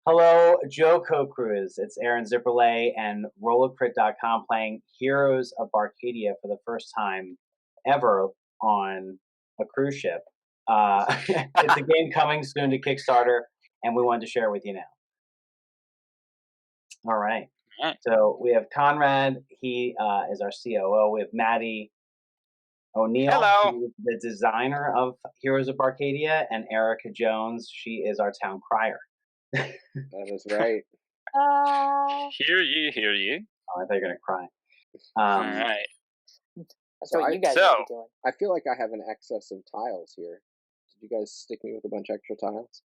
Hello, JoCo crews. It's Aaron Zipperley and Rollacrit.com playing Heroes of Barcadia for the first time ever on a cruise ship. It's a game coming soon to Kickstarter, and we wanted to share it with you now. All right. So we have Conrad. He is our COO. We have Maddie O'Neill. Hello. She is the designer of Heroes of Barcadia, and Erica Jones. She is our town crier. That is right. Hear ye, hear ye. Oh, I thought you were going to cry. All right. That's So what you guys so- are doing. I feel like I have an excess of tiles here. Did you guys stick me with a bunch of extra tiles?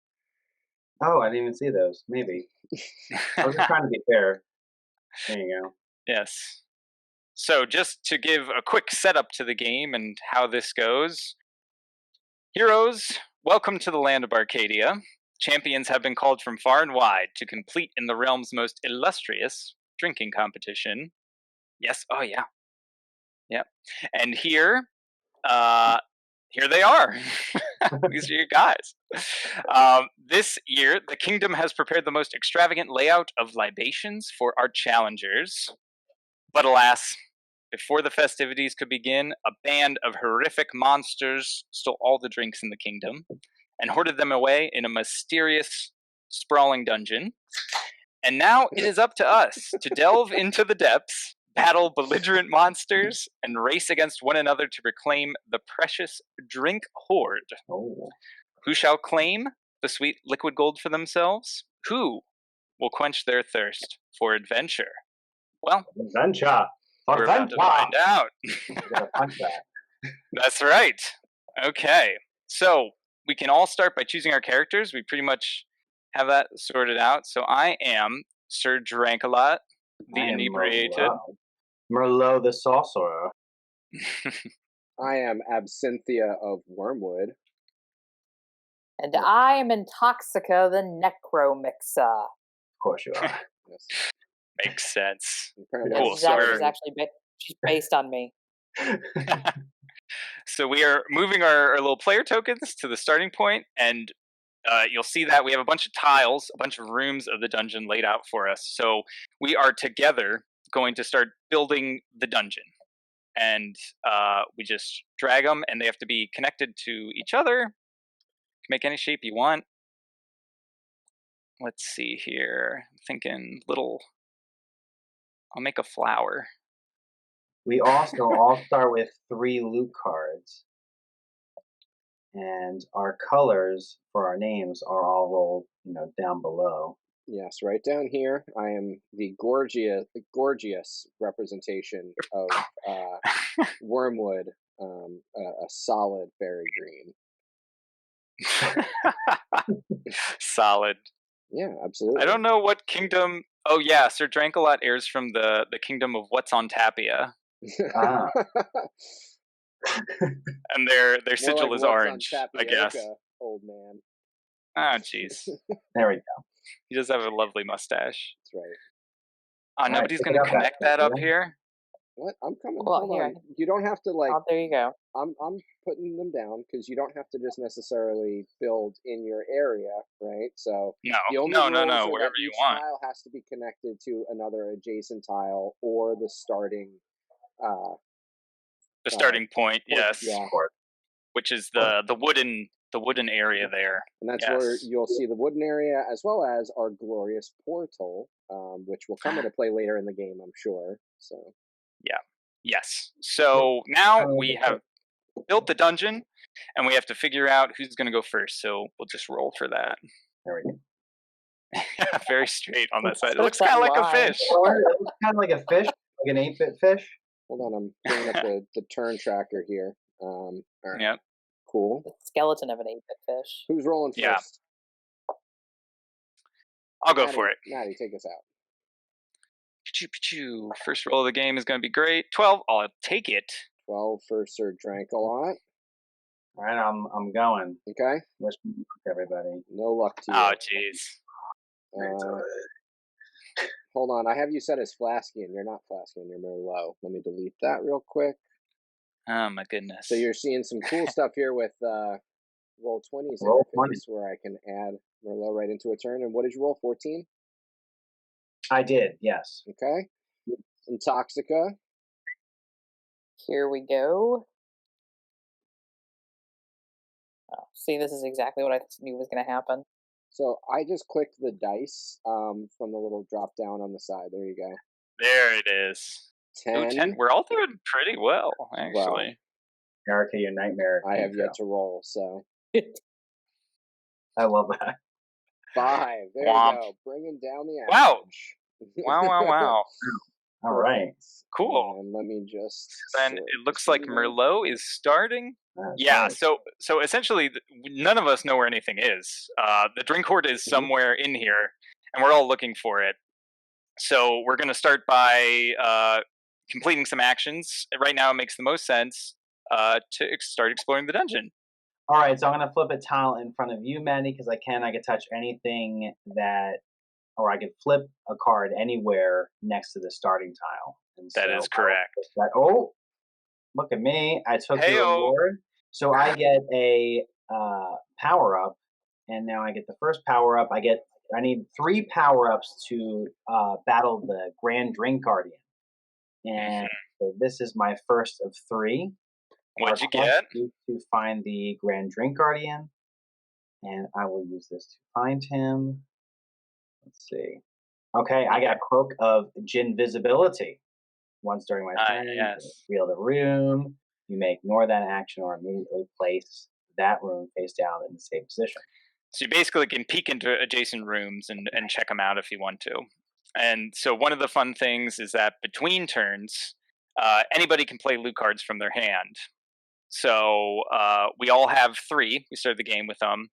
Oh, I didn't even see those. Maybe. I was just trying to be fair. There you go. Yes. So just to give a quick setup to the game and how this goes. Heroes, welcome to the land of Barcadia. Champions have been called from far and wide to compete in the realm's most illustrious drinking competition. Yes, oh yeah. Yep. And here they are. These are your guys. This year, the kingdom has prepared the most extravagant layout of libations for our challengers. But alas, before the festivities could begin, a band of horrific monsters stole all the drinks in the kingdom and hoarded them away in a mysterious, sprawling dungeon. And now it is up to us to delve into the depths, battle belligerent monsters, and race against one another to reclaim the precious drink hoard. Oh. Who shall claim the sweet liquid gold for themselves? Who will quench their thirst for adventure? Well, Adventure. we're about to find out. We're gonna punch that. That's right. Okay. So we can all start by choosing our characters. We pretty much have that sorted out. So I am Sir Drankalot, the I am inebriated. Merlot the sorcerer. I am Absinthia of Wormwood. And I am Intoxica, the Necromixer. Of course you are. Yes. Makes sense. Apparently Cool, This so is we're- actually she's based on me. So we are moving our little player tokens to the starting point, and you'll see that we have a bunch of tiles, a bunch of rooms of the dungeon laid out for us. So we are together going to start building the dungeon. And we just drag them, and they have to be connected to each other. You can make any shape you want. Let's see here. I'm thinking I'll make a flower. We also all start with 3 loot cards. And our colors for our names are all rolled, down below. Yes, right down here, I am the gorgeous representation of Wormwood, a solid berry green. Solid. Yeah, absolutely. I don't know what kingdom. Oh yeah, Sir Drankalot airs from the kingdom of What's on Tapia, Ah. and their More sigil like is what's on orange. I guess. tapioca, old man. Oh jeez, There we go. he does have a lovely mustache. That's right. right, Nobody's pick it gonna up, connect Ashley, that up yeah. here. What? I'm coming. Well, Hold here, on. You don't have to Oh, there you go. I'm putting them down because you don't have to just necessarily build in your area, right? So the only No, rules are wherever that you each want. tile has to be connected to another adjacent tile or the starting. The starting point, point, yes, yeah. which is the wooden area there. And that's where Yes. you'll see the wooden area as well as our glorious portal, which will come into play later in the game, I'm sure. So. Yes. So now we have built the dungeon, and we have to figure out who's going to go first. So we'll just roll for that. There we go. Very straight on that side. It Put looks that kind of like a line. fish. It looks kind of like a fish, like an 8-bit fish. Hold on, I'm bringing up the turn tracker here. All right. Yep. Cool. The skeleton of an 8-bit fish. Who's rolling first? Yeah. I'll go for it. Maddie, take us out. Pichu. First roll of the game is going to be great. 12. I'll take it. 12 for Sir Drankalot. All right, I'm going. Okay. Wish me luck, everybody. No luck to you. Oh, jeez. Hold on. I have you set as Flaskian. You're not Flaskian. You're Merlot. Let me delete that real quick. Oh, my goodness. So you're seeing some cool stuff here with Roll20's Roll20. interface where I can add Merlot right into a turn. And what did you roll? 14? I did, yes. Okay. Intoxica. Here we go. Oh, see, this is exactly what I knew was going to happen. So I just clicked the dice from the little drop down on the side. There you go. There it is. 10. Ooh, 10. We're all doing pretty well, actually. Erica, your nightmare. I have yet to roll, so. I love that. 5. There Womp. you go. Bringing down the Wow. average. Wow. All right. Cool. And let me just. Then it looks like Merlot is starting. That's Yeah, right. so essentially, none of us know where anything is. The drink hoard is somewhere in here, and we're all looking for it. So we're going to start by completing some actions. Right now, it makes the most sense to start exploring the dungeon. All right, so I'm going to flip a tile in front of you, Mandy, because I can touch anything that, or I could flip a card anywhere next to the starting tile. And That is correct. Oh, look at me. I took your reward. So I get a power-up, and now I get the first power-up. I need 3 power-ups to battle the Grand Drink Guardian. And so this is my first of 3. What'd you get? To find the Grand Drink Guardian, and I will use this to find him. Let's see. Okay, I got Cloak of Ginvisibility. Once during my turn, reveal the room. You may ignore that action or immediately place that room face down in the same position. So you basically can peek into adjacent rooms and check them out if you want to. And so one of the fun things is that between turns, anybody can play loot cards from their hand. So we all have 3. We started the game with them.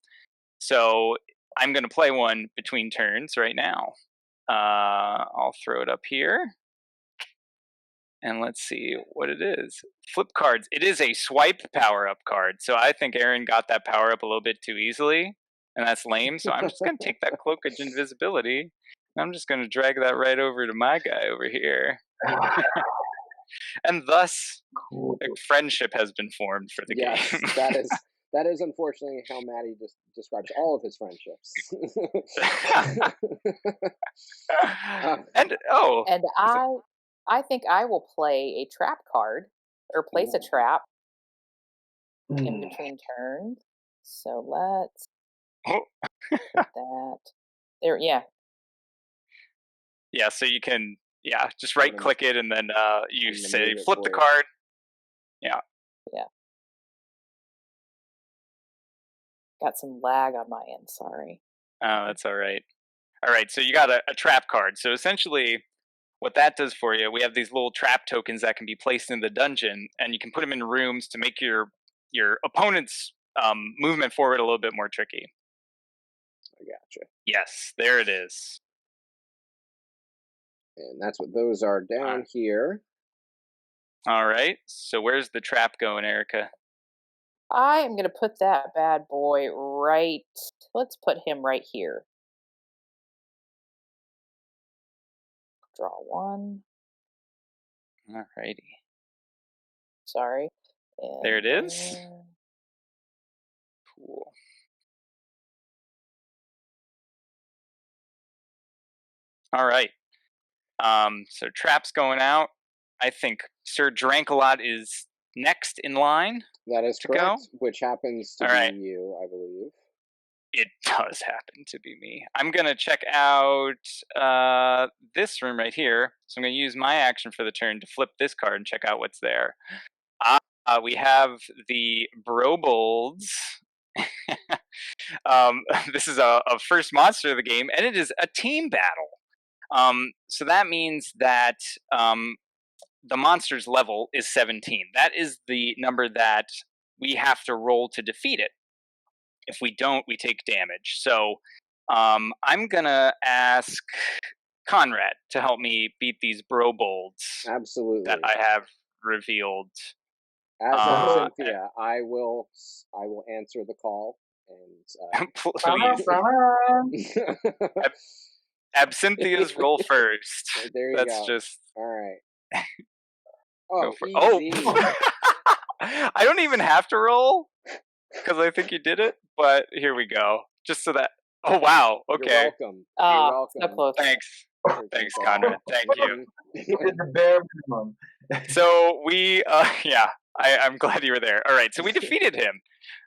So I'm going to play one between turns right now. I'll throw it up here. And let's see what it is. Flip cards. It is a swipe power-up card. So I think Aaron got that power-up a little bit too easily. And that's lame. So I'm just going to take that Cloak of Invisibility. And I'm just going to drag that right over to my guy over here. And thus, a friendship has been formed for the game. That is unfortunately how Maddie describes all of his friendships. And I think I will play a trap card or place a trap in between turns. So let's put that there. Yeah. Yeah. So you can just right click it and then you say flip the card. Yeah. Yeah. Got some lag on my end. Sorry. Oh, that's all right. All right. So you got a trap card. So essentially, what that does for you, we have these little trap tokens that can be placed in the dungeon, and you can put them in rooms to make your opponent's movement forward a little bit more tricky. I gotcha. Yes, there it is. And that's what those are down here. All right. So where's the trap going, Erica? I am going to put that bad boy right. Let's put him right here. Draw 1. All righty. Sorry. And there it is. Cool. All right. So trap's going out. I think Sir Drankalot is next in line. That is correct, go. Which happens to be you, I believe. It does happen to be me. I'm going to check out this room right here. So I'm going to use my action for the turn to flip this card and check out what's there. We have the Brobolds. This is a first monster of the game, and it is a team battle. So that means that the monster's level is 17. That is the number that we have to roll to defeat it. If we don't, we take damage. So I'm going to ask Conrad to help me beat these Brobolds. Absolutely. That I have revealed. As Cynthia, I will answer the call and please. Absynthia's roll first. There you That's go. just all right. Oh, easy. I don't even have to roll because I think you did it. But here we go. Just so that Oh, wow. You're Okay. welcome. You're welcome. So close. Thanks. Sure, Thanks, Tinkle. Conrad. Thank you. You did the bare minimum. So we, yeah, I'm glad you were there. All right, so we defeated him.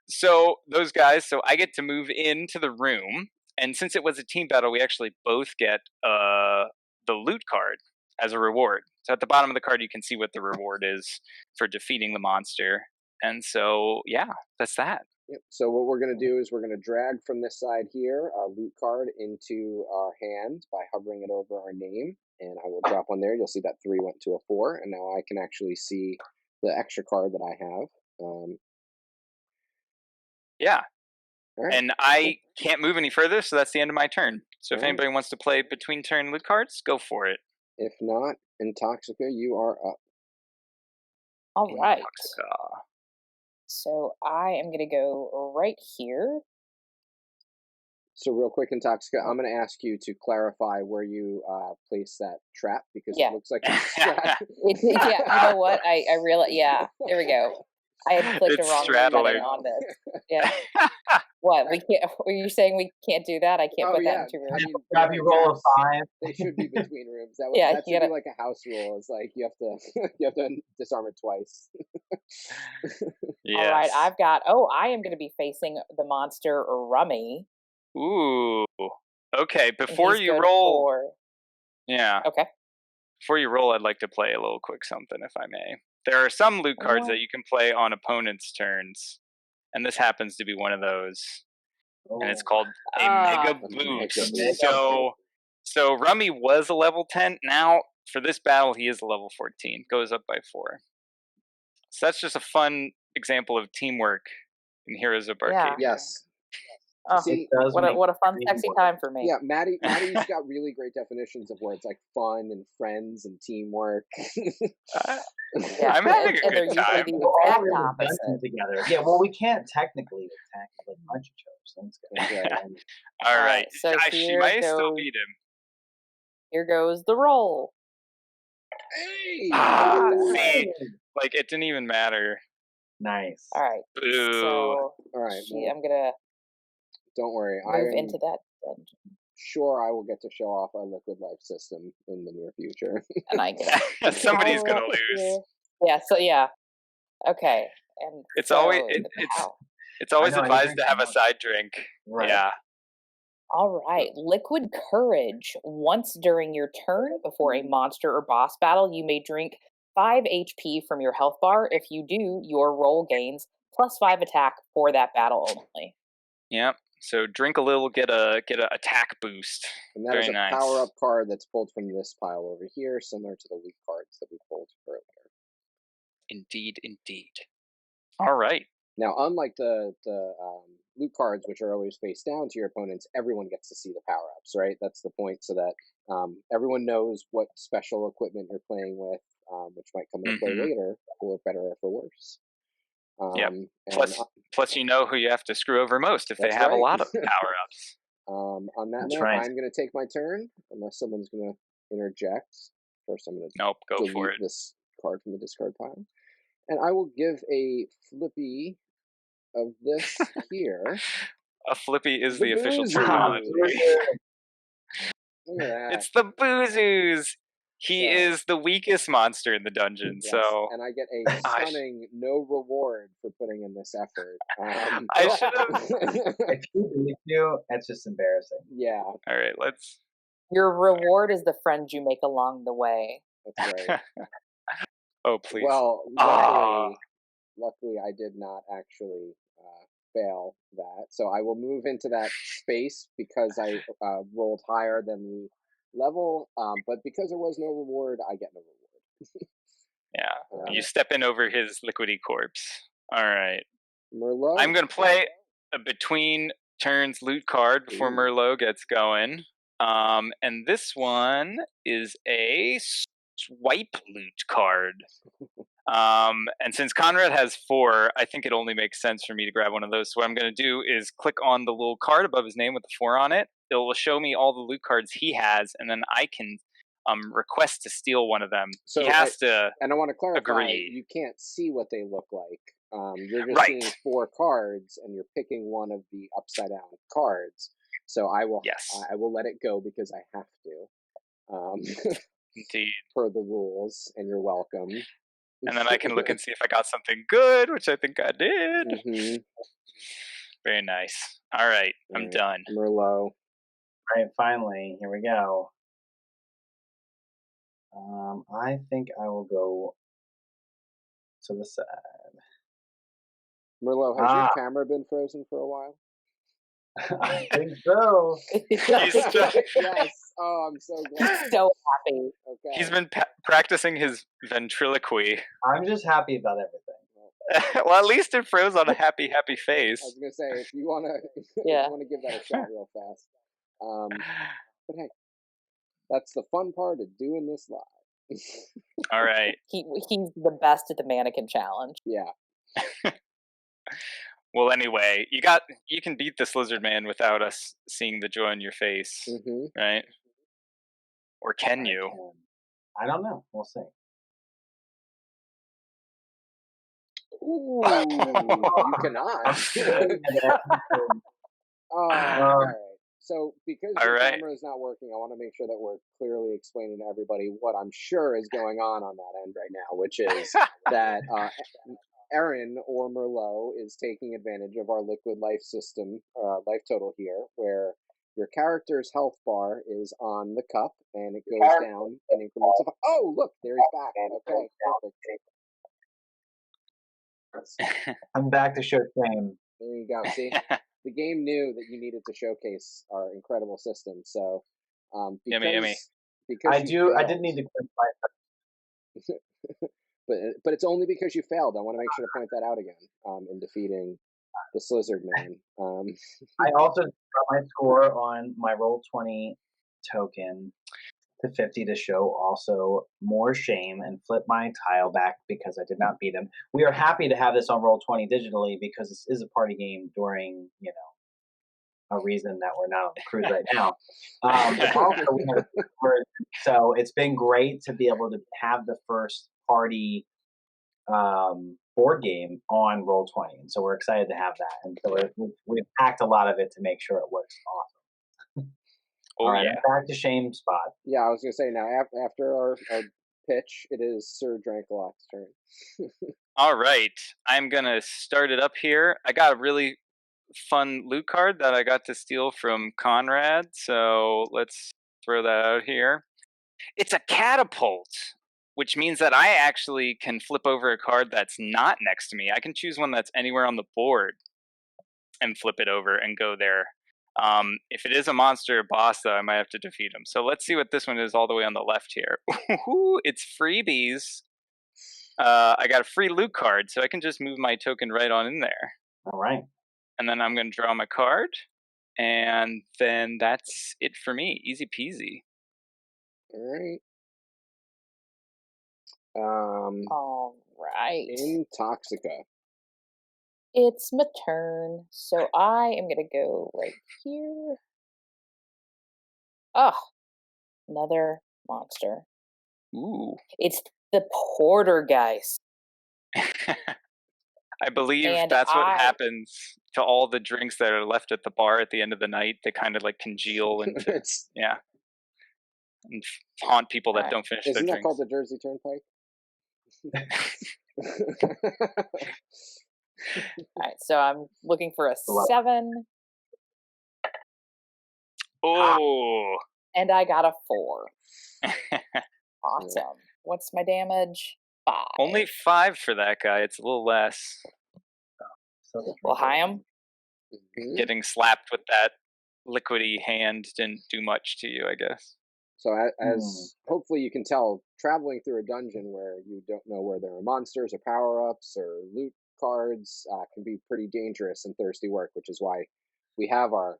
So those guys, so I get to move into the room, and since it was a team battle, we actually both get the loot card as a reward. So at the bottom of the card, you can see what the reward is for defeating the monster. And so, yeah, that's that. Yep. So what we're going to do is we're going to drag from this side here a loot card into our hand by hovering it over our name, and I will drop one there. You'll see that 3 went to a 4, and now I can actually see the extra card that I have. Yeah. All right. And I can't move any further, so that's the end of my turn. So if All right. anybody wants to play between turn loot cards, go for it. If not, Intoxica, you are up. All right. Intoxica. So I am going to go right here. So real quick, Intoxica, I'm going to ask you to clarify where you place that trap, because Yeah. it looks like it's strapped. Yeah, you know what? I realize. Yeah, there we go. I had clicked It's the wrong straddling. button on this. Yeah. What? We can't. Were you saying we can't do that? I can't put that in 2 rooms. I mean, Grab you roll a 5. they should be between rooms. That, Yeah, that you should gotta- be like a house rule. It's like you have to disarm it twice. Yes. All right, I've got. Oh, I am going to be facing the monster Rummy. Ooh. Okay, and before he's you good roll. for- Yeah. Okay. Before you roll, I'd like to play a little quick something, if I may. There are some loot cards that you can play on opponents' turns, and this happens to be one of those. And it's called a Mega Boost. So Rummy was a level 10. Now, for this battle, he is a level 14. Goes up by 4. So that's just a fun example of teamwork in Heroes of Barcadia. Yes. Oh, See, what a fun, sexy time for me. yeah, Maddie's got really great definitions of words like fun and friends and teamwork. Yeah, I'm having a and they're good usually time. the We're all exact really opposite. dungeons together. Yeah, well, we can't technically attack like punch each other. So that's good. Right. All All right. right, so She here might still goes- beat him. Here goes the roll. Hey! Ah, look at that. see, like it didn't even matter. Nice. All right. Boo. So All right. Well, I'm gonna don't worry. move I'm into that dungeon, sure I will get to show off our liquid life system in the near future. and I get Somebody's power gonna up lose. here. Yeah. So yeah. Okay. And It's so always the power- it's always I know, I advised drink to have a more. side drink. Right. Yeah. All right. Liquid Courage. Once during your turn before a monster or boss battle, you may drink 5 HP from your health bar. If you do, your roll gains +5 attack for that battle only. Yep. So drink a little, get a attack boost. And that is Very a nice. power up card that's pulled from this pile over here, similar to the weak cards that we pulled earlier. Indeed, indeed. All right. Now, unlike the loot cards, which are always face down to your opponents, everyone gets to see the power ups, right? That's the point, so that everyone knows what special equipment you're playing with, which might come into play later, for better or for worse. Yep. and Plus, you know who you have to screw over most if they That's have a right. lot of power ups. On that That's note, right. I'm going to take my turn, unless someone's going to interject. First, I'm going to Nope. Go delete for it. this card from the discard pile. And I will give a flippy of this here. A flippy is The the official Boozoo. terminology. Look at that. It's the Boozoos. He So- is the weakest monster in the dungeon. Yes, So and I get a I sh- stunning no reward for putting in this effort. I should have. If you beat you, that's just embarrassing. Yeah, All right. Let's. Your reward is the friends you make along the way. that's right. Oh please. Well, Ah. luckily, I did not actually fail that. So I will move into that space because I rolled higher than the level. But because there was no reward, I get no reward. Yeah. You step in over his liquidy corpse. All right. Merlot. I'm gonna play a between turns loot card before Ooh. Merlot gets going. And this one is a swipe loot card. And since Conrad has 4, I think it only makes sense for me to grab one of those. So what I'm going to do is click on the little card above his name with the 4 on it. It will show me all the loot cards he has, and then I can request to steal one of them. So he has to. And I want to clarify, Agree. you can't see what they look like. You're just Right. seeing 4 cards, and you're picking one of the upside down cards. So I will Yes. I will let it go because I have to. Indeed. Per the rules, and you're welcome. And then I can look and see if I got something good, which I think I did. Mm-hmm. Very nice. All right, I'm done. Merlot. All right, finally, here we go. I think I will go to the side. Merlot, has your camera been frozen for a while? I think so. Yes. Oh, I'm so glad. He's so happy. Okay. He's been practicing his ventriloquy. I'm just happy about everything. Well, at least it froze on a happy face. I was gonna say, if you wanna, give that a shot real fast. But hey, that's the fun part of doing this live. All right. He's the best at the mannequin challenge. Yeah. Well, anyway, you can beat this lizard man without us seeing the joy on your face, right? Or can you? I don't know. We'll see. Ooh, you cannot. All right. So, because your camera is not working, I want to make sure that we're clearly explaining to everybody what I'm sure is going on that end right now, which is that Erin or Merlot is taking advantage of our liquid life system, life total here, where your character's health bar is on the cup and it goes down in increments of. Oh, look, there he's back. Okay, perfect. I'm back to show shame. There you go. See, the game knew that you needed to showcase our incredible system. So, because, yummy. Because I did need to clarify. but it's only because you failed. I want to make sure to point that out again. In defeating the Slizzard Man. I also got my score on my Roll20 token to 50 to show also more shame and flip my tile back because I did not beat him. We are happy to have this on Roll20 digitally because this is a party game during, a reason that we're not on the cruise right now. So it's been great to be able to have the first party board game on Roll20, and so we're excited to have that. And so we've packed a lot of it to make sure it works awesome. All right, back to shame spot. Yeah, I was gonna say now after our pitch, it is Sir Drankalot's turn. All right, I'm gonna start it up here. I got a really fun loot card that I got to steal from Conrad, so let's throw that out here. It's a catapult, which means that I actually can flip over a card that's not next to me. I can choose one that's anywhere on the board and flip it over and go there. If it is a monster or boss, though, I might have to defeat him. So let's see what this one is all the way on the left here. It's freebies. I got a free loot card, so I can just move my token right on in there. All right. And then I'm going to draw my card, and then that's it for me. Easy peasy. All right. All right. Intoxica. It's my turn, so I am gonna go right here. Oh, another monster. Ooh. It's the Portergeist. I believe that's what happens to all the drinks that are left at the bar at the end of the night. They kind of like congeal into and haunt people that don't finish their drinks. Isn't that called the Jersey Turnpike? All right, so I'm looking for a 7. Oh. And I got a 4. Awesome. What's my damage? 5. Only 5 for that guy. It's a little less. Well, hi, him. Getting slapped with that liquidy hand didn't do much to you, I guess. So as hopefully you can tell, traveling through a dungeon where you don't know where there are monsters or power-ups or loot cards can be pretty dangerous and thirsty work, which is why we have our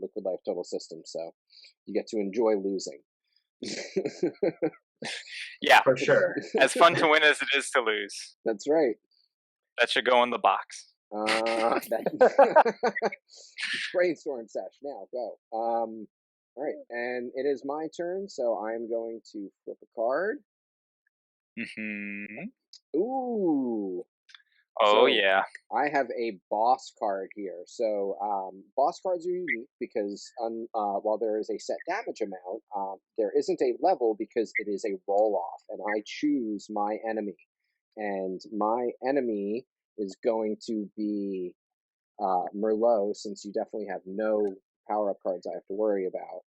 liquid life total system. So you get to enjoy losing. Yeah, for sure. As fun to win as it is to lose. That's right. That should go in the box. Brainstorm sesh. Now go. All right, and it is my turn, so I'm going to flip a card. Ooh. Oh, So, yeah. I have a boss card here. So boss cards are unique because while there is a set damage amount, there isn't a level because it is a roll-off, and I choose my enemy. And my enemy is going to be Merlot, since you definitely have no power-up cards I have to worry about.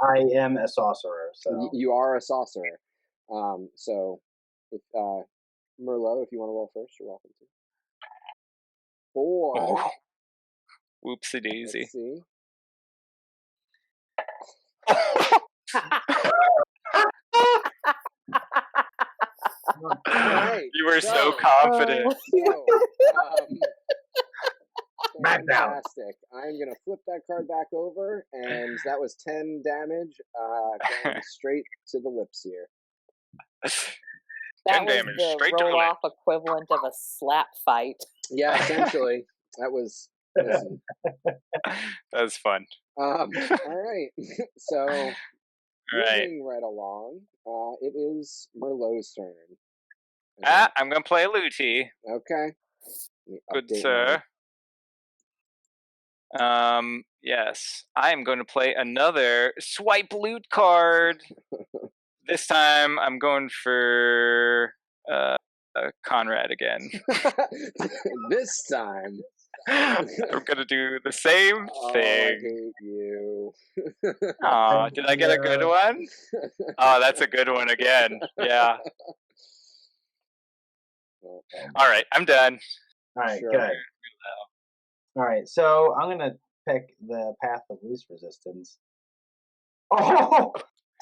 I am a sorcerer, so You are a sorcerer. So if Merlot, if you want to roll first, you're welcome to. 4. Oh. Whoopsie daisy. Let's see. Alright, You were so so- confident. So, Back down. fantastic. I'm gonna flip that card back over, and that was 10 damage, going straight to the lips here. That 10 was damage, the straight to the roll-off equivalent of a slap fight. Yeah, essentially, that was. Listen. That was fun. All right. So, Right. moving right along, it is Merlot's turn. I'm going to play Luti. Okay. Good sir. Yes. I am going to play another swipe loot card. This time I'm going for Conrad again. This time. I'm going to do the same Oh, I thing. hate you. Aw, did I get a good one? Oh, that's a good one again. Yeah. All right, I'm done. all right, Sure. good. All right, so I'm gonna pick the path of least resistance. Oh,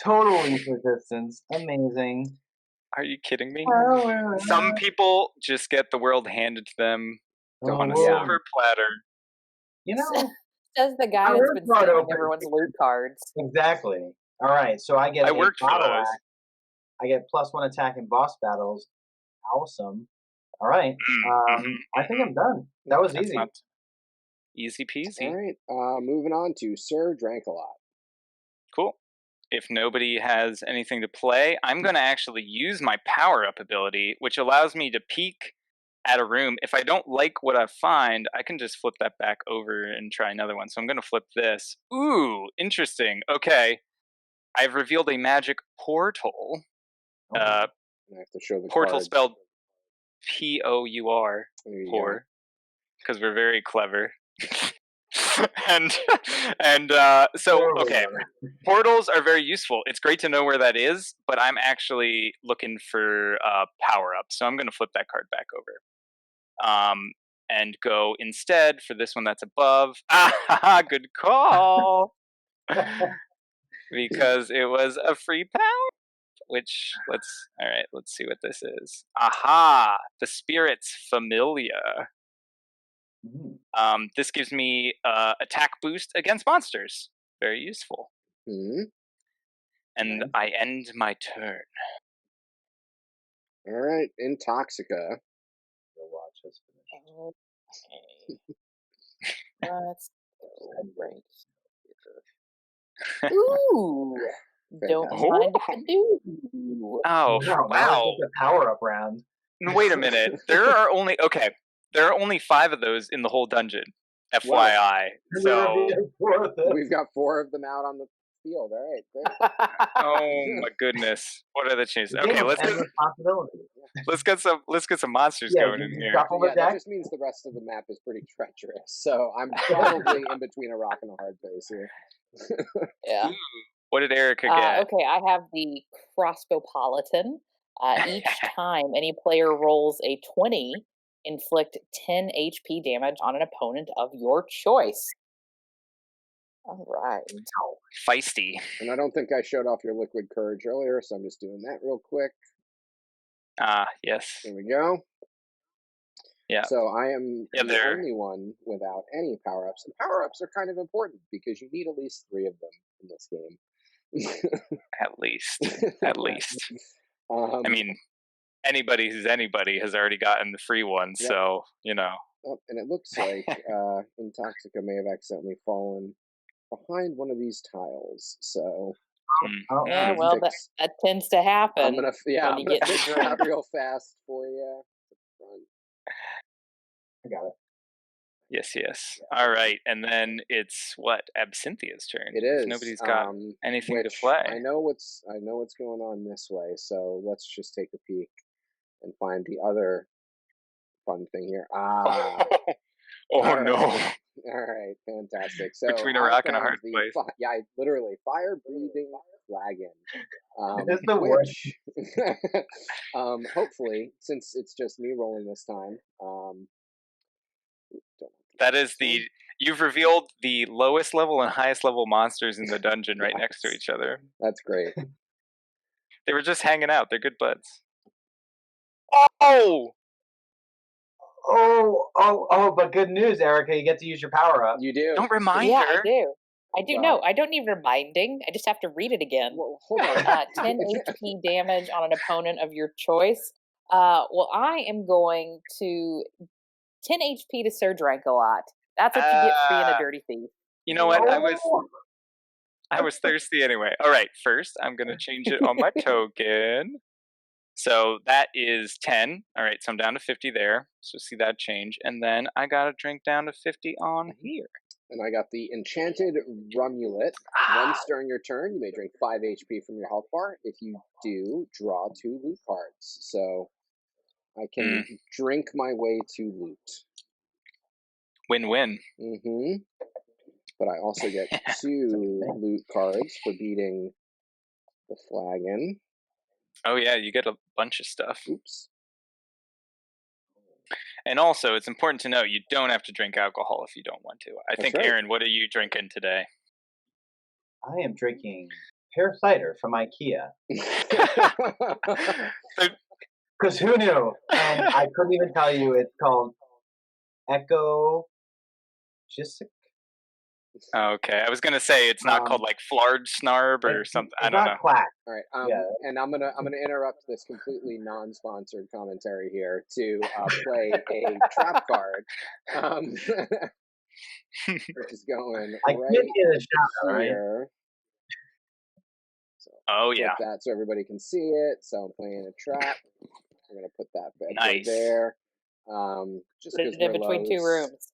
total least resistance, amazing. Are you kidding me? Oh, Some people just get the world handed to them on a yeah. silver platter. You know, Says the guy that's been Part stealing open. everyone's loot cards. exactly. All right, so I get I a worked for bottle those. axe. I get +1 attack in boss battles. Awesome. All right, I think I'm done. That was That's easy. not easy peasy. All right. Moving on to Sir Drank-A-Lot. Cool. If nobody has anything to play, I'm going to actually use my power-up ability, which allows me to peek at a room. If I don't like what I find, I can just flip that back over and try another one. So I'm going to flip this. Ooh, interesting. Okay. I've revealed a magic portal. Okay. I have to show the Portal cards. spelled P-O-U-R. There you Poor. Because we're very clever. and so, okay. Portals are very useful. It's great to know where that is, but I'm actually looking for power-up. So I'm going to flip that card back over. And go instead for this one that's above. Ah, good call. Because it was a free power. Which, let's see what this is. Aha! The Spirit's Familia. This gives me attack boost against monsters. Very useful. Mm-hmm. And Okay. I end my turn. All right. Intoxica. Your watch has finished. Okay. Let's go right here. Ooh! Don't Fantastic. mind if I do. Oh, No, wow. it's a power-up round. Wait a minute. There are only 5 of those in the whole dungeon. FYI. So, We've got 4 of them out on the field. All right, great. oh my goodness. What are the chances? Okay, let's get some monsters going in here. Yeah, that just means the rest of the map is pretty treacherous. So I'm probably in between a rock and a hard place here. Yeah. What did Erica get? Okay, I have the Crossbowpolitan. Each time any player rolls a 20, inflict 10 HP damage on an opponent of your choice. All right. Feisty. And I don't think I showed off your liquid courage earlier, so I'm just doing that real quick. Yes. There we go. Yeah. So I am the there. only one without any power-ups. And power-ups are kind of important because you need at least 3 of them in this game. At least. I mean, anybody who's anybody has already gotten the free one, Yep. so, you know. Oh, and it looks like Intoxica may have accidentally fallen behind one of these tiles. So Yeah, well, that tends to happen. I'm gonna when you get fix that real fast for you. I got it. Yes. All right, and then it's what? Absynthia's turn. It If is. nobody's got anything to which play. I know what's going on this way. So let's just take a peek and find the other fun thing here. Ah. Oh All no! right. All right, fantastic. So Between a I rock and a found hard place. literally fire-breathing flagon. This is the worst. Which, hopefully, since it's just me rolling this time, that is you've revealed the lowest level and highest level monsters in the dungeon right next to each other. That's great. They were just hanging out. They're good buds. Oh! But good news, Erica. You get to use your power up. You do. Don't remind Yeah, her. I do. I do. Wow. No, I don't need reminding. I just have to read it again. Well, hold on. 10 HP damage on an opponent of your choice. Well, I am going to 10 HP to Sir Drank-a-Lot. That's what you get for being a dirty thief. You know what? Oh. I was thirsty anyway. All right, first I'm going to change it on my token. So that is 10. All right, so I'm down to 50 there. So see that change. And then I got to drink down to 50 on here. And I got the Enchanted Rumulet. Once during your turn, you may drink 5 HP from your health bar. If you do, draw 2 loot cards. So I can drink my way to loot. Win-win. Mm-hmm. But I also get 2 loot cards for beating the flagon. Oh yeah, you get a bunch of stuff. Oops. And also, it's important to note, you don't have to drink alcohol if you don't want to. I think, right. Aaron, what are you drinking today? I am drinking pear cider from IKEA. Because who knew? And I couldn't even tell you. It's called Echo Jisic. Okay, I was gonna say it's not called like Flard Snarb or something. I don't know. Quack. All right, Yeah. and I'm gonna interrupt this completely non-sponsored commentary here to play a trap card, which is going I right give you the shout, right? here. So Oh flip yeah, that so everybody can see it. So I'm playing a trap. I'm gonna put that bad boy Nice. there. Just Put because it in between 2 rooms.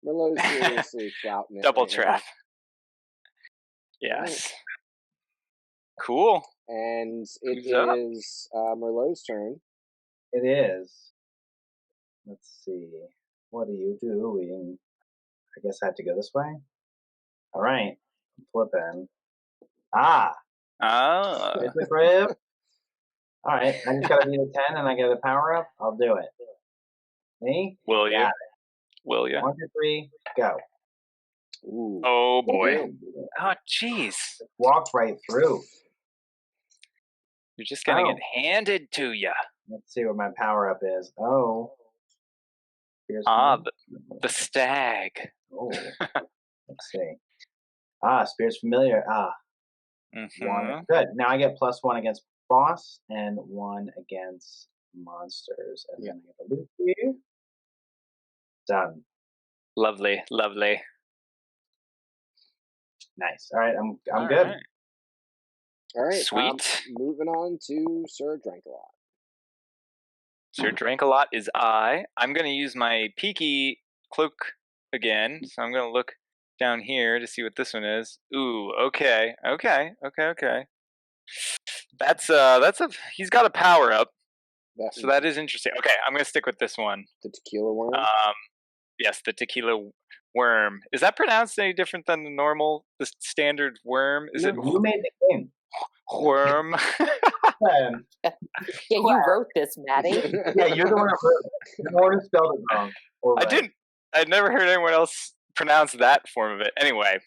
Merlot's seriously flouting it. double right trap. now. Yes. Cool. And it Who's up? is Merlot's turn. It is. Let's see. What are you doing? I guess I have to go this way. All right. Flipping. Ah. It's a grip. All right. I just got to beat a 10 and I get a power up. I'll do it. Me? Will you? Got it. Will you? 1, 2, 3, go. Ooh. Oh boy. Ooh. Oh jeez. Walked right through. You're just gonna get handed to you. Let's see what my power up is. Oh. Here's The stag. Oh. Let's see. Spear's familiar. Mm-hmm. 1. Good. Now I get +1 against boss and 1 against monsters. And then I get the loot here. Done. Lovely, lovely. Nice. All right, I'm All good. right. All right. Sweet. Moving on to Sir Drank-a-Lot. Sir Drank-a-Lot is I. I'm going to use my peaky cloak again. So I'm going to look down here to see what this one is. Ooh, okay. He's got a power up. So that is interesting. Okay, I'm going to stick with this one. The tequila worm? Yes, the tequila worm. Is that pronounced any different than the standard worm? Is it You made the game. worm? Yeah, you wrote this, Maddie. Yeah, you're the one who wrote it. You're the one who spelled it wrong. I'd never heard anyone else pronounce that form of it. Anyway,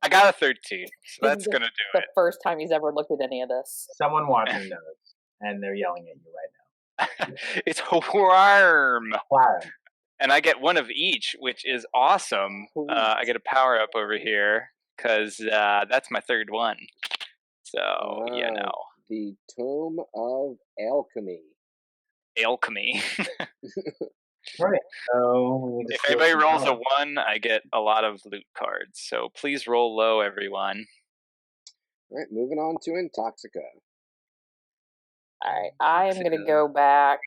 I got a 13, so that's going to do it. The first time he's ever looked at any of this. Someone watching knows, and they're yelling at you right now. It's a worm. Wow. And I get 1 of each, which is awesome. I get a power up over here, because that's my 3rd one. So, The Tome of Alchemy. Alchemy. Right. So If anybody rolls a 1, I get a lot of loot cards. So please roll low, everyone. All right, moving on to Intoxica. All right, I am going to go back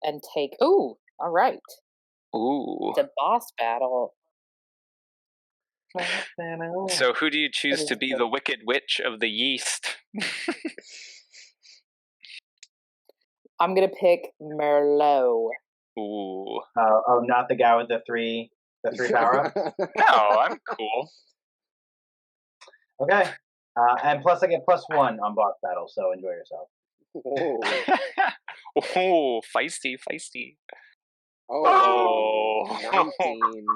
and take... Ooh, All right. Ooh. It's a boss battle. So who do you choose is to be the- the Wicked Witch of the Yeast? I'm gonna pick Merlot. Ooh. Oh, not the guy with the three power ups. No, I'm cool. Okay. And plus I get +1 on boss battle, so enjoy yourself. Oh, feisty. Oh, Oh. 19.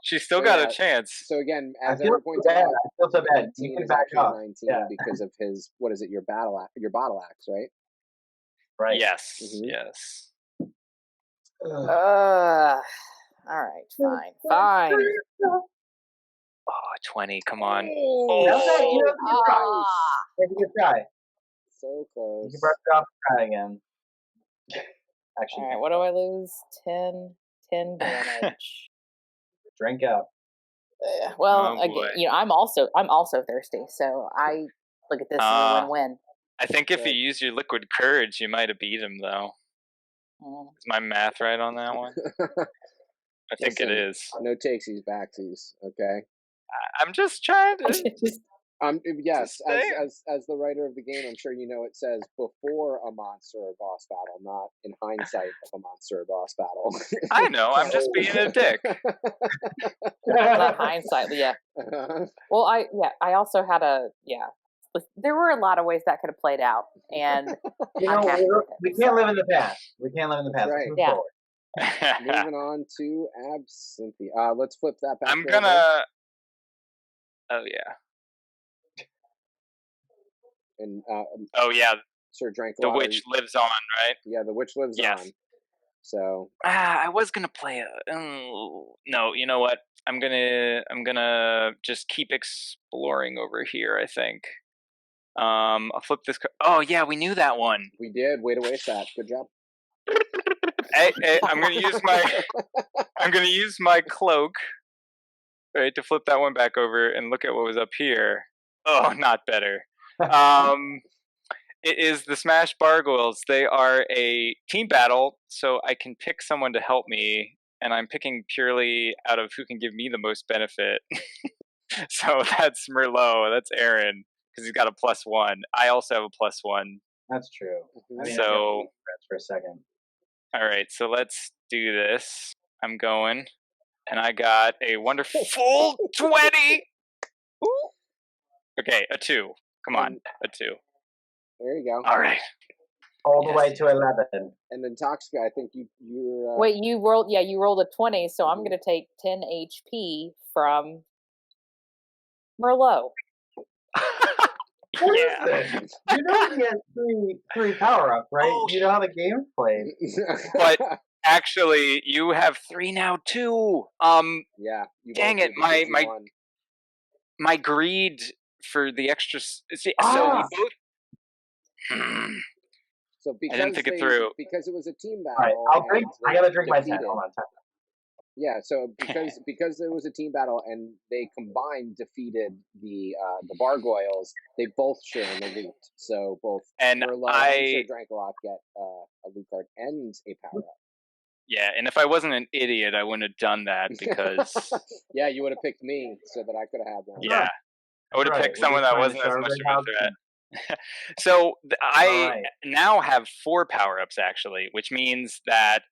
She still So got yeah, a chance. So again, I as feel Evan so points bad. out, I feel so bad. You 19 can is back actually off. 19 Yeah. because of his, what is it, your bottle axe, right? Right. Yes, Mhm. yes. Ugh. All right, fine. Oh, 20, come on. That's it. You know, it's a good try. Ah. It's a good try. So You close. can brush it off and try again. Actually, All right, what do I lose? 10 damage. drink up. Well, Oh, again, boy. I'm also thirsty, so I look at this as a win-win. I think if you Right. use your liquid courage, you might have beat him, though. Is my math right on that one? I think it Listen, is. No takesies, backsies, okay? I'm just trying to. Yes, Just saying. as the writer of the game, I'm sure you know it says before a monster or boss battle, not in hindsight of a monster or boss battle. I know, I'm just being a dick. Not hindsight, but yeah. Well, I also had there were a lot of ways that could have played out, and You I'm know, happy with it. we can't live in the past. We can't live in the past. That's Let's move right. forward. Moving on to Absinthe. Let's flip that back. I'm gonna. Oh, yeah. And Oh, yeah. Sir The Dranklater. witch lives on, right? Yeah, the witch lives Yes. on. So I was gonna play no, you know what? I'm gonna just keep exploring over here, I think. I'll flip this oh yeah, we knew that one. we did. Way to waste that. Good job. Hey, I'm gonna use my cloak, right, to flip that one back over and look at what was up here. Oh, not better. It is the Smash Bargoyles. They are a team battle, so I can pick someone to help me, and I'm picking purely out of who can give me the most benefit. So that's Merlot, that's Aaron, because he's got a +1. I also have a +1. That's true. I mean, So, for a second. all right, so let's do this. I'm going, and I got a wonderful 20. Ooh. Okay, a 2. Come on, a 2. There you go. All right. All the way to 11. And then Toxica, I think you're. Wait, you rolled a 20, so I'm gonna take 10 HP from Merlot. Yeah. You know he has three power ups, right? Oh, You know how the game's played. But actually, you have 3 now too. Yeah. Dang it, my greed for the extra. So we both. So because I didn't think it through. Because it was a team battle. All right, I gotta drink my 10. defeated- Hold on. Yeah, so because it was a team battle and they combined defeated the Bargoyles, they both share in the loot. So both And Merlot and Sir Drankalot get a loot card and a power up. Yeah, and if I wasn't an idiot, I wouldn't have done that because. Yeah, you would have picked me so that I could have had one. Yeah, I would have picked someone that wasn't as much of a threat. Right. So I now have 4 power-ups actually, which means that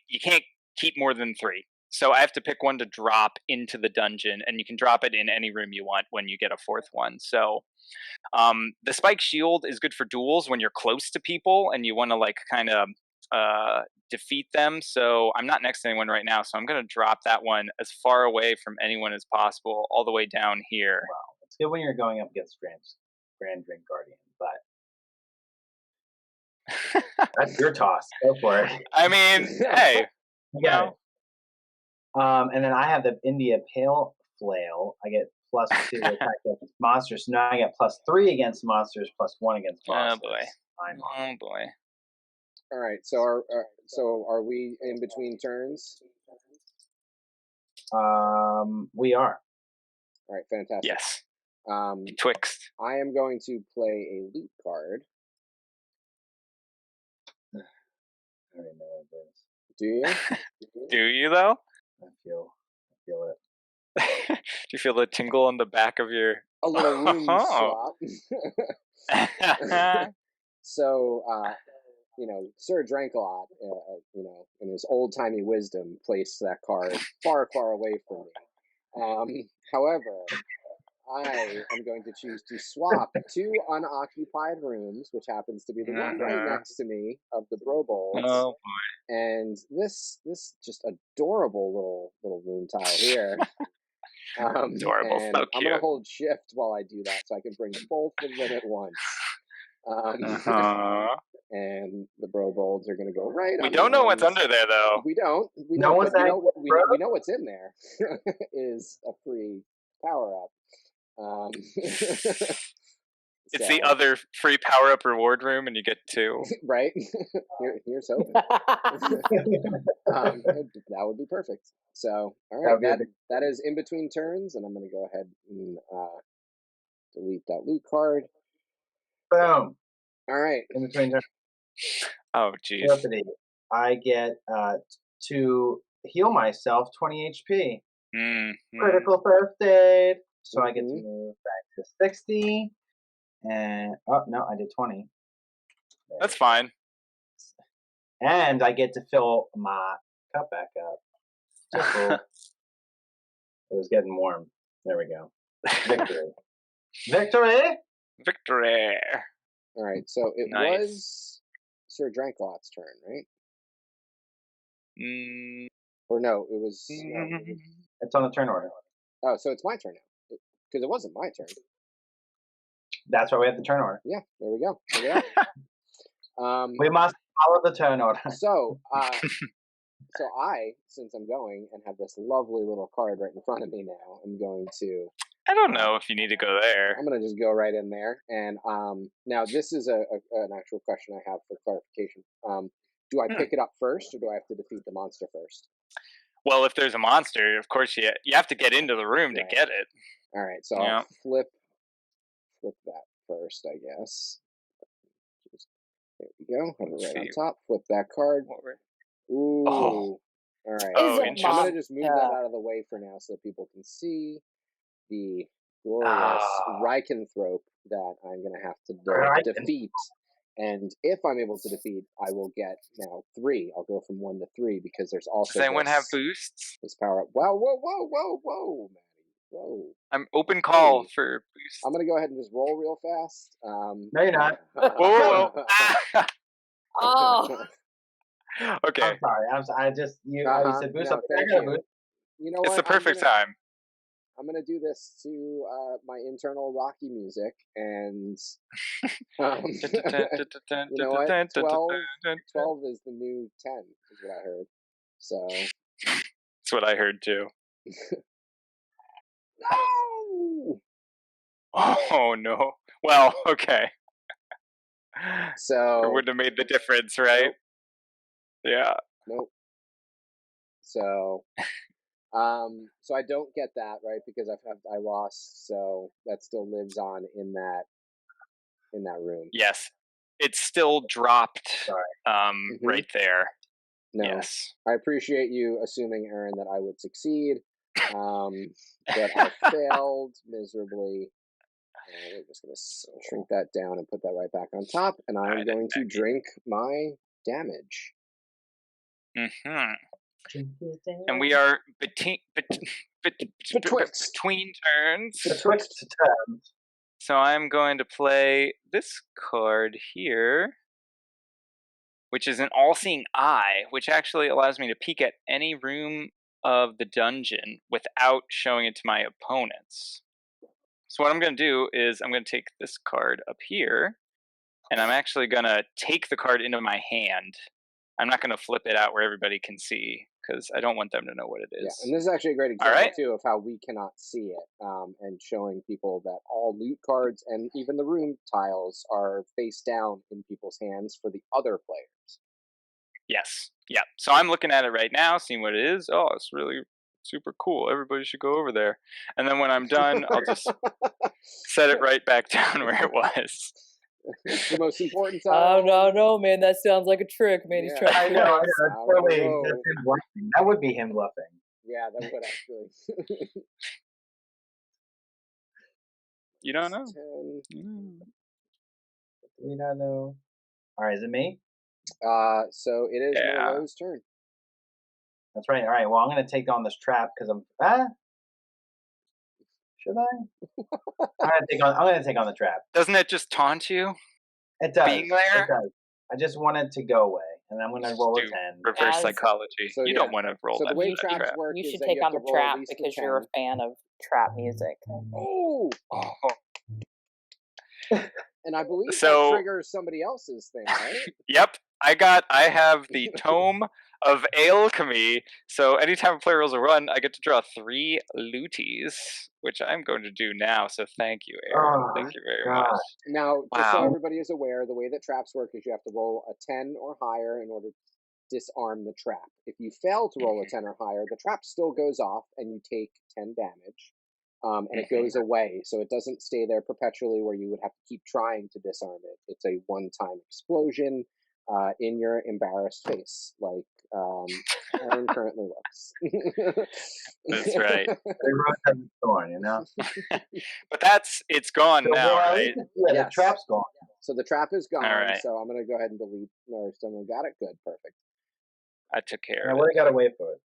you can't keep more than 3. So I have to pick one to drop into the dungeon, and you can drop it in any room you want when you get a 4th one. So the spike shield is good for duels when you're close to people and you want to like kind of defeat them. So I'm not next to anyone right now, so I'm going to drop that one as far away from anyone as possible, all the way down here. Wow, it's good when you're going up against Grand Drink Guardian, but that's your toss. Go for it. I mean, hey, you got it. And then I have the India Pale Flail. I get +2 attack against monsters. So now I get +3 against monsters, +1 against bosses. Oh boy. Oh boy. All right. So are we in between turns? We are. All right. Fantastic. Yes. Twixt. I am going to play a loot card. I already know what it is. Do you? Do you though? I feel it. Do you feel the tingle on the back of your? A little room swap. So, Sir Drankalot, in his old-timey wisdom, placed that card far, far away from me. However, I am going to choose to swap 2 unoccupied rooms, which happens to be the one right next to me of the Brobolds. Oh And this just adorable little room tile here. Adorable, and so I'm gonna cute. hold shift while I do that, so I can bring both of them at once. And the Brobolds are gonna go right. We on don't the know what's ends. under there though. We don't. We No don't. one's But actually we know what's in there is a free power up. It's the other free power up reward room, and you get 2. Right. Here's hoping. That would be perfect. So, all right, that is in between turns, and I'm going to go ahead and delete that loot card. Boom. All right. In between turns. Oh, jeez. I get to heal myself 20 HP. Critical first aid. So I get to move back to 60. And oh no, I did 20. That's fine. And I get to fill my cup back up. So cool. It was getting warm. There we go. Victory. Victory. All right, so it was Sir Drankalot's turn, right? Or no, it was. It's on the turn order. Oh, so it's my turn now. Because it wasn't my turn. That's why we have the turn order. Yeah, there we go. Look at that. We must follow the turn order. So I, since I'm going and have this lovely little card right in front of me now, I'm going to. I don't know if you need to go there. I'm going to just go right in there. And now this is an actual question I have for clarification. Do I pick it up first, or do I have to defeat the monster first? Well, if there's a monster, of course you have to get into the room to get it. All right, so I'll flip that first, I guess. There we go. Have it right on top. Flip that card. Ooh. Oh. All right. Oh, I'm going to just move that out of the way for now so that people can see the glorious Lycanthrope that I'm going to have to defeat. And if I'm able to defeat, I will get now 3. I'll go from 1 to 3 because there's also. Does anyone have boosts? This power up. Wow, whoa, Maddie. Whoa. I'm open call for boosts. I'm going to go ahead and just roll real fast. No, you're not. Whoa. Oh. Okay. I'm sorry. I just you said boost. No, thank you. You know what? It's the perfect time. I'm gonna do this to my internal Rocky music, and you know what? 12 is the new 10, is what I heard. So that's what I heard too. No! Oh no. Well, okay. So it wouldn't have made the difference, right? Nope. Yeah. Nope. So so I don't get that, right, because I lost, so that still lives on in that room. Yes. It's still dropped right there. No. Yes. I appreciate you assuming, Aaron, that I would succeed. But I failed miserably. We're just going to shrink that down and put that right back on top, and I'm going to drink my damage. And we are between turns. Betwixt turns. So I'm going to play this card here, which is an all-seeing eye, which actually allows me to peek at any room of the dungeon without showing it to my opponents. So what I'm going to do is I'm going to take this card up here, and I'm actually going to take the card into my hand. I'm not going to flip it out where everybody can see, because I don't want them to know what it is. Yeah, and this is actually a great example, too, of how we cannot see it, and showing people that all loot cards and even the room tiles are face down in people's hands for the other players. Yes. Yeah. So I'm looking at it right now, seeing what it is. Oh, it's really super cool. Everybody should go over there. And then when I'm done, I'll just set it right back down where it was. It's the most important Oh time. no, man! That sounds like a trick, man. He's Yeah. trying to I know. trick us. That's totally that's him bluffing. That would be him bluffing. Yeah, that would actually. You don't know. 10. Mm. Do we not know? All right, is it me? So it is Yeah. Merlot's turn. That's right. All right. Well, I'm going to take on this trap because I'm. Should I? I'm going to take on the trap. Doesn't it just taunt you? It does. Being there? It does. I just want it to go away, and I'm going to roll a Do 10. reverse As- psychology. So, you yeah. don't want to roll So that the way for that traps trap. work You is should that take you have on to the roll at trap least a because you're a 10. fan of trap music. Oh! Oh. And I believe So- that triggers somebody else's thing, right? Yep, I have the Tome of Alchemy. So anytime a player rolls a run, I get to draw 3 looties, which I'm going to do now. So thank you, Aaron. Oh, Thank you very God. much. Now, just so Wow. everybody is aware, the way that traps work is you have to roll a 10 or higher in order to disarm the trap. If you fail to roll a 10 or higher, the trap still goes off and you take 10 damage. And it goes away, so it doesn't stay there perpetually where you would have to keep trying to disarm it. It's a one-time explosion in your embarrassed face, like Aaron currently looks. That's right. They wrote that in the thorn, you know? But it's gone So, now, well, right? Yeah, Yes. the trap's gone. So the trap is gone, right. so I'm going to go ahead and delete. No, someone got it? Good, perfect. I took care I of would it. have got to wait for it.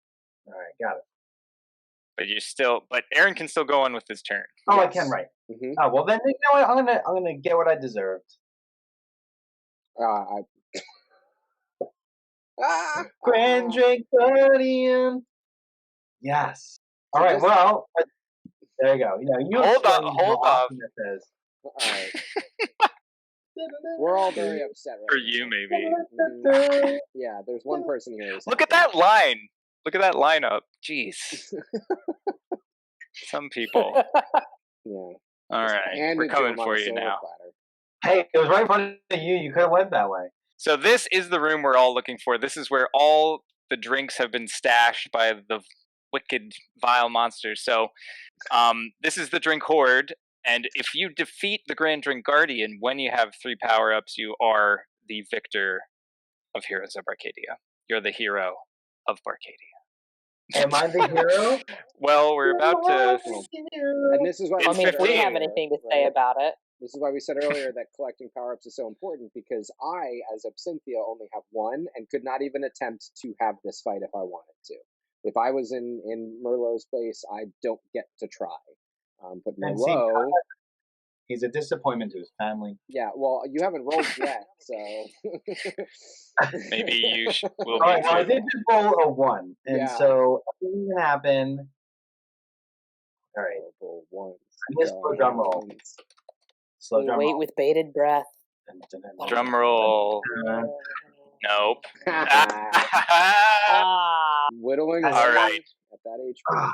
All right, got it. But Aaron can still go on with his turn. Oh, Yes. I can, right. Mm-hmm. Oh, well, then, you know what? I'm gonna get what I deserved. Grand Drink Guardian. Yes. All So right. just- Well, there you go. You know, you Hold explain on, how hold off. awesome this is. All right. We're all very upset right For now. you, maybe. Mhm. Yeah, there's one person here who's Look at happy. that line. Look at that lineup. Jeez. Some people. Yeah. All Just right. handed We're to coming him on for a you silver now. platter. Hey, it was right in front of you. You could have went that way. So this is the room we're all looking for. This is where all the drinks have been stashed by the wicked, vile monsters. So this is the drink horde. And if you defeat the Grand Drink Guardian when you have 3 power-ups, you are the victor of Heroes of Barcadia. You're the hero of Barcadia. Am I the hero? Well, we're about to... And this is why It's I mean, if we 15. have anything to say about it. This is why we said earlier that collecting power-ups is so important, because I, as Absynthia, only have 1 and could not even attempt to have this fight if I wanted to. If I was in Merlot's place, I don't get to try. But And see, Merlot... He's a disappointment to his family. Yeah, well, you haven't rolled yet, so... Maybe you will All right, be well, I too. did just roll a 1. And Yeah. so, nothing can happen. All right. Roll ones. I missed the drum roll. Slow We drum wait roll. with bated breath. Drum roll. Nope. Whittling All away right. at that HP.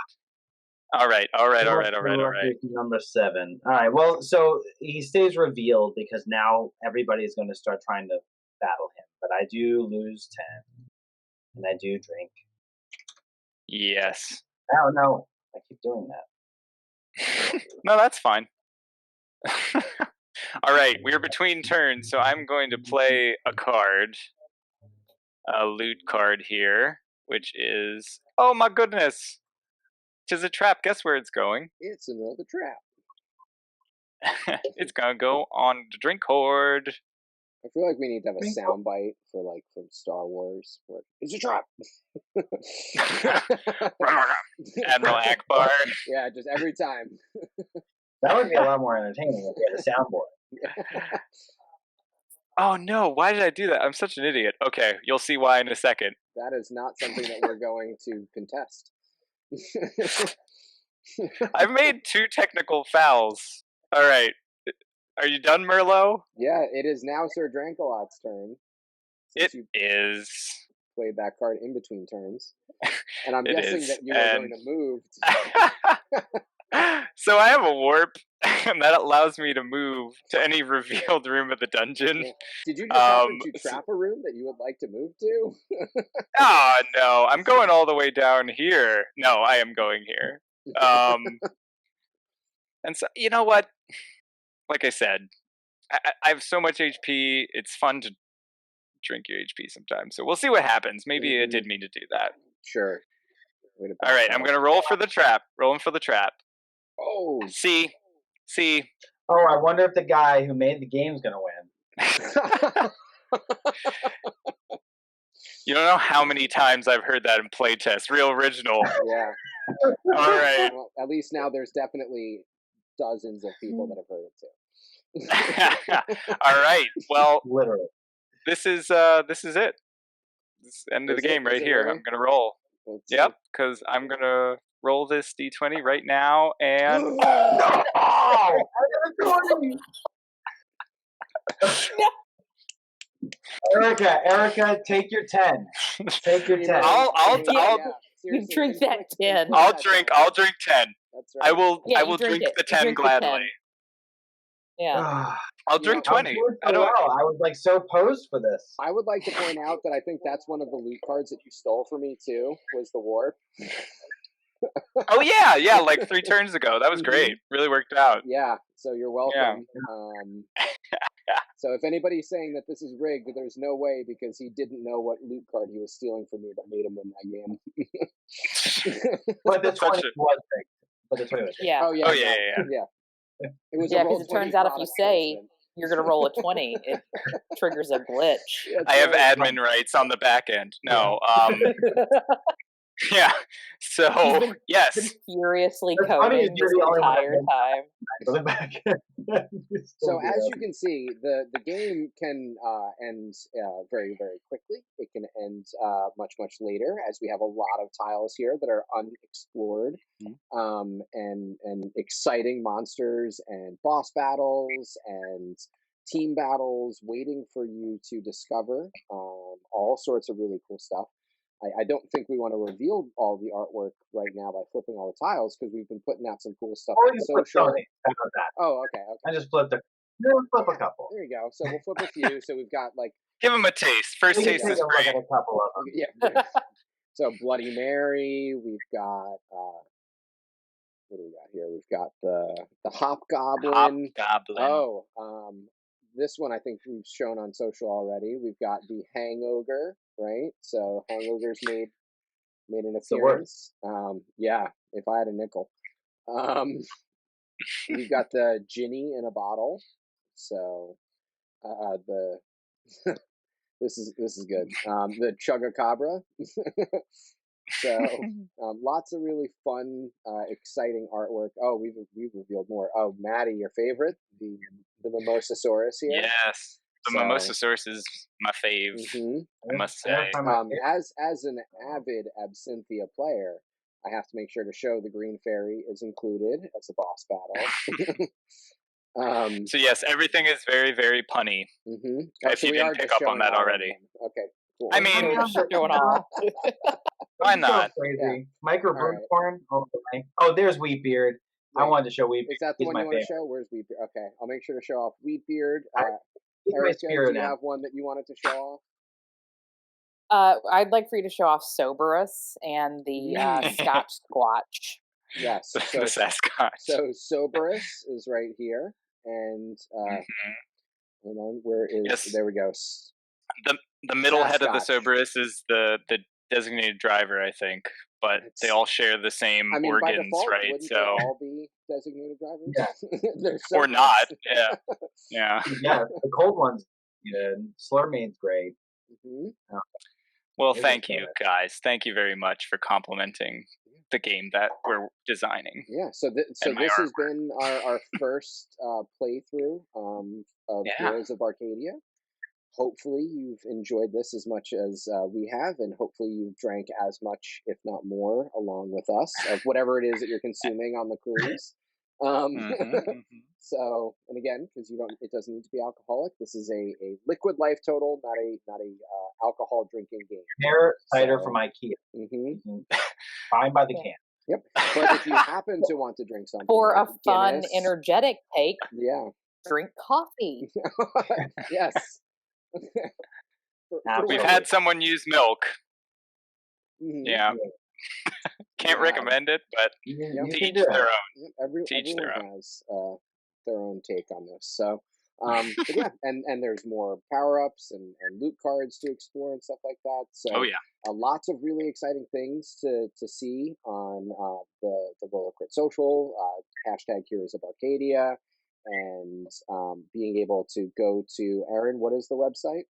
All right. Number 7. All right. Well, so he stays revealed because now everybody is going to start trying to battle him. But I do lose 10, and I do drink. Yes. Oh no, I keep doing that. No, that's fine. All right, we're between turns, so I'm going to play a card, a loot card here, which is, oh my goodness, 'tis a trap. Guess where it's going? It's another trap. It's gonna go on the drink horde. I feel like we need to have a soundbite for like from Star Wars where it's a trap. Admiral Akbar. Yeah, just every time. That would be a lot more entertaining if we had a soundboard. Oh no, why did I do that? I'm such an idiot. Okay, you'll see why in a second. That is not something that we're going to contest. I've made 2 technical fouls. All right. Are you done, Merlot? Yeah, it is now Sir Drankalot's turn. It Since you is. played that card in between turns. And I'm It guessing is, that you are going to move. So I have a warp, and that allows me to move to any revealed room of the dungeon. Yeah. Did you just happen to so- trap a room that you would like to move to? Oh, no, I'm going all the way down here. No, I am going here. And so, you know what? Like I said, I have so much HP. It's fun to drink your HP sometimes. So we'll see what happens. Maybe it did mean to do that. Sure. All right, I'm gonna roll for the trap. Rolling for the trap. Oh. See. Oh, I wonder if the guy who made the game's gonna win. You don't know how many times I've heard that in playtest. Real original. Yeah. All right. Well, at least now there's definitely dozens of people that have heard it too. All right. Well, Literally. this is it. This is the end of the Is it? game right Is it here. really? I'm gonna roll. Let's Yep, because I'm gonna roll this d20 right now, and Erica, take your 10. Take your 10. Seriously, drink that 10. I'll drink 10. That's right. I will drink the it. 10 Drink the gladly. 10. Yeah. I'll drink 20. I was like so posed for this. I would like to point out that I think that's one of the loot cards that you stole from me too, was the warp. Oh yeah, like 3 turns ago. That was great. Really worked out. Yeah, so you're welcome. Yeah. So if anybody's saying that this is rigged, there's no way, because he didn't know what loot card he was stealing from me that made him win that game. But the 20 was rigged. But the 20 was rigged. Yeah. Oh yeah. Oh yeah. It was because it turns out if you say you're going to roll a 20, it triggers a glitch. I have admin rights on the back end. No. Yeah. So yes. Been furiously That's funny, coding you're this the only one entire that time. So as you can see, the game can end very, very quickly. It can end much later, as we have a lot of tiles here that are unexplored, and exciting monsters and boss battles and team battles waiting for you to discover. All sorts of really cool stuff. I don't think we want to reveal all the artwork right now by flipping all the tiles, because we've been putting out some cool stuff on social. How about that? Oh, okay. I just flipped flip a couple. There you go. So we'll flip a few. So we've got like, give them a taste. First taste is great. A couple of them. Yeah. So Bloody Mary. We've got what do we got here? We've got the Hobgoblin. Oh, this one I think we've shown on social already. We've got the Hangogre, right? So Hangogre's made an appearance. Yeah, if I had a nickel. We've got the Ginny in a bottle. So this is good. The Chugacabra. So lots of really fun, exciting artwork. Oh, we've revealed more. Oh, Maddie, your favorite, the Mimosasaurus here. Yes, the Mimosasaurus is my fave. I must say. As an avid Absinthia player, I have to make sure to show the Green Fairy is included as a boss battle. So yes, everything is very, very punny. If you didn't pick up on that already. Okay. Cool. I mean, doing all. Why not? So crazy. Micro Broodcorn. Oh, there's Wheatbeard. I wanted to show Wheatbeard. Is that the one you want to show? Where's Wheatbeard? Okay, I'll make sure to show off Wheatbeard. Erica, do you have one that you wanted to show off? I'd like for you to show off Soberus and the Scotch Squatch. Yes, the Sasquatch. So Soberus is right here, and hold on, where is? Yes. There we go. The middle head of the Soberus is the designated driver, I think, but they all share the same organs, by default, right? Wouldn't so they all be designated drivers? Yeah. Or not. Yeah. Yeah. The cold one's good. Slurmaid's great. Well, thank you, guys. Thank you very much for complimenting the game that we're designing. Yeah. So this has been our first playthrough of Heroes of Barcadia. Hopefully you've enjoyed this as much as we have, and hopefully you've drank as much, if not more, along with us of whatever it is that you're consuming on the cruise. So, and again, because it doesn't need to be alcoholic. This is a liquid life total, not a alcohol drinking game. Pear cider from IKEA. Fine by the can. Yep. But if you happen to want to drink something for like a fun, Guinness, energetic take, drink coffee. Yes. We've had someone use milk. Yeah. Can't recommend it, but to each their own. Everyone has their own take on this. So But yeah, and there's more power-ups and loot cards to explore and stuff like that. So Oh yeah. lots of really exciting things to see on the Rollacrit social, hashtag Heroes of Arcadia, and being able to go to, Aaron, what is the website?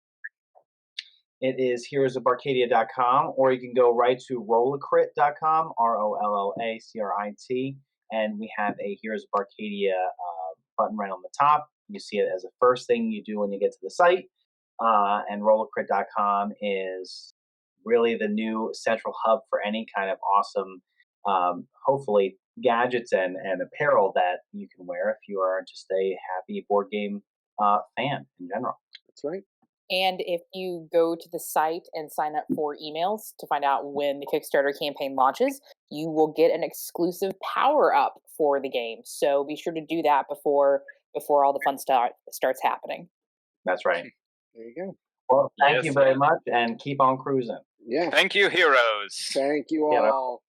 It is heroesofbarcadia.com, or you can go right to rollacrit.com, Rollacrit, and we have a Heroes of Arcadia button right on the top. You see it as the first thing you do when you get to the site. And rollacrit.com is really the new central hub for any kind of awesome, hopefully, gadgets and apparel that you can wear if you are just a happy board game fan in general. That's right. And if you go to the site and sign up for emails to find out when the Kickstarter campaign launches, you will get an exclusive power up for the game. So be sure to do that before all the fun starts happening. That's right. There you go. Well, thank you very much, and keep on cruising. Yeah. Thank you, heroes. Thank you Yeah. all.